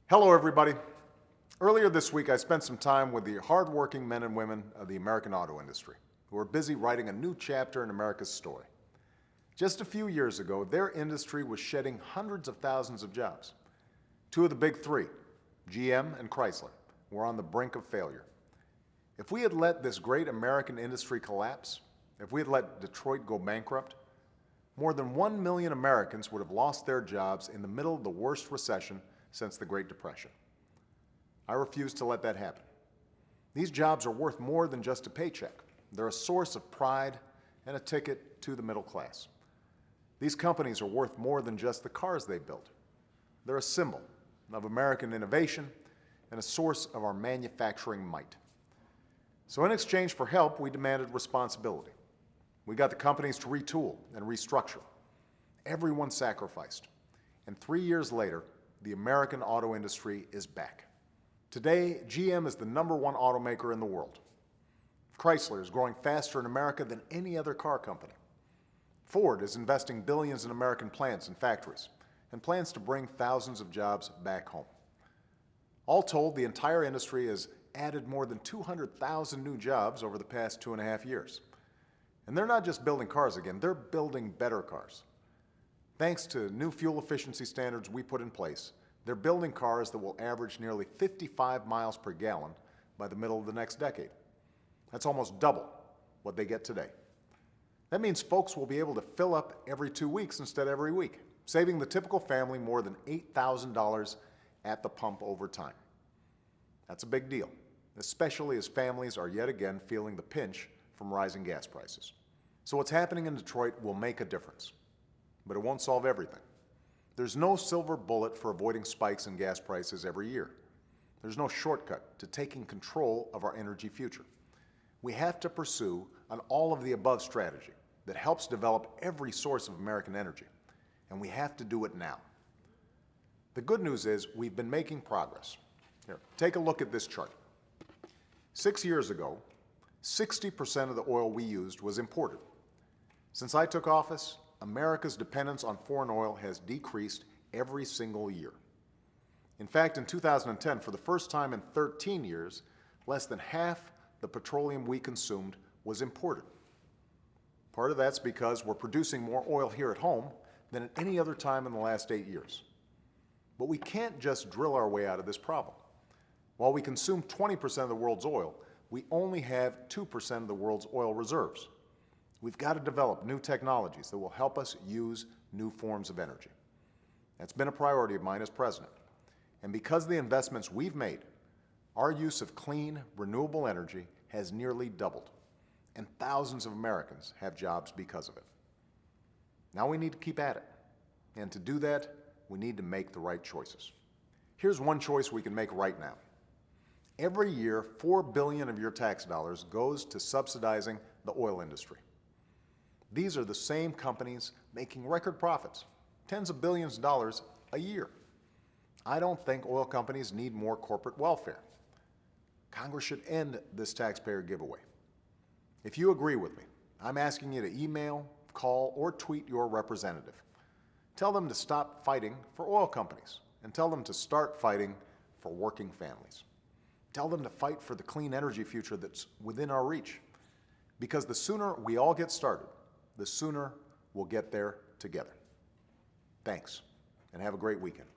Hello, everybody. Earlier this week, I spent some time with the hardworking men and women of the American auto industry who are busy writing a new chapter in America's story. Just a few years ago, their industry was shedding hundreds of thousands of jobs. Two of the big three, GM and Chrysler, were on the brink of failure. If we had let this great American industry collapse, if we had let Detroit go bankrupt, more than 1 million Americans would have lost their jobs in the middle of the worst recession since the Great Depression. I refuse to let that happen. These jobs are worth more than just a paycheck. They're a source of pride and a ticket to the middle class. These companies are worth more than just the cars they build. They're a symbol of American innovation and a source of our manufacturing might. So in exchange for help, we demanded responsibility. We got the companies to retool and restructure. Everyone sacrificed. And 3 years later, the American auto industry is back. Today, GM is the #1 automaker in the world. Chrysler is growing faster in America than any other car company. Ford is investing billions in American plants and factories and plans to bring thousands of jobs back home. All told, the entire industry has added more than 200,000 new jobs over the past 2.5 years. And they're not just building cars again, they're building better cars. Thanks to new fuel efficiency standards we put in place, they're building cars that will average nearly 55 miles per gallon by the middle of the next decade. That's almost double what they get today. That means folks will be able to fill up every 2 weeks instead of every week, saving the typical family more than $8,000 at the pump over time. That's a big deal, especially as families are yet again feeling the pinch from rising gas prices. So what's happening in Detroit will make a difference. But it won't solve everything. There's no silver bullet for avoiding spikes in gas prices every year. There's no shortcut to taking control of our energy future. We have to pursue an all-of-the-above strategy that helps develop every source of American energy, and we have to do it now. The good news is we've been making progress. Here, take a look at this chart. 6 years ago, 60% of the oil we used was imported. Since I took office, America's dependence on foreign oil has decreased every single year. In fact, in 2010, for the first time in 13 years, less than half the petroleum we consumed was imported. Part of that's because we're producing more oil here at home than at any other time in the last 8 years. But we can't just drill our way out of this problem. While we consume 20% of the world's oil, we only have 2% of the world's oil reserves. We've got to develop new technologies that will help us use new forms of energy. That's been a priority of mine as president. And because of the investments we've made, our use of clean, renewable energy has nearly doubled, and thousands of Americans have jobs because of it. Now we need to keep at it. And to do that, we need to make the right choices. Here's one choice we can make right now. Every year, $4 billion of your tax dollars goes to subsidizing the oil industry. These are the same companies making record profits, tens of billions of dollars a year. I don't think oil companies need more corporate welfare. Congress should end this taxpayer giveaway. If you agree with me, I'm asking you to email, call, or tweet your representative. Tell them to stop fighting for oil companies and tell them to start fighting for working families. Tell them to fight for the clean energy future that's within our reach. Because the sooner we all get started, the sooner we'll get there together. Thanks, and have a great weekend.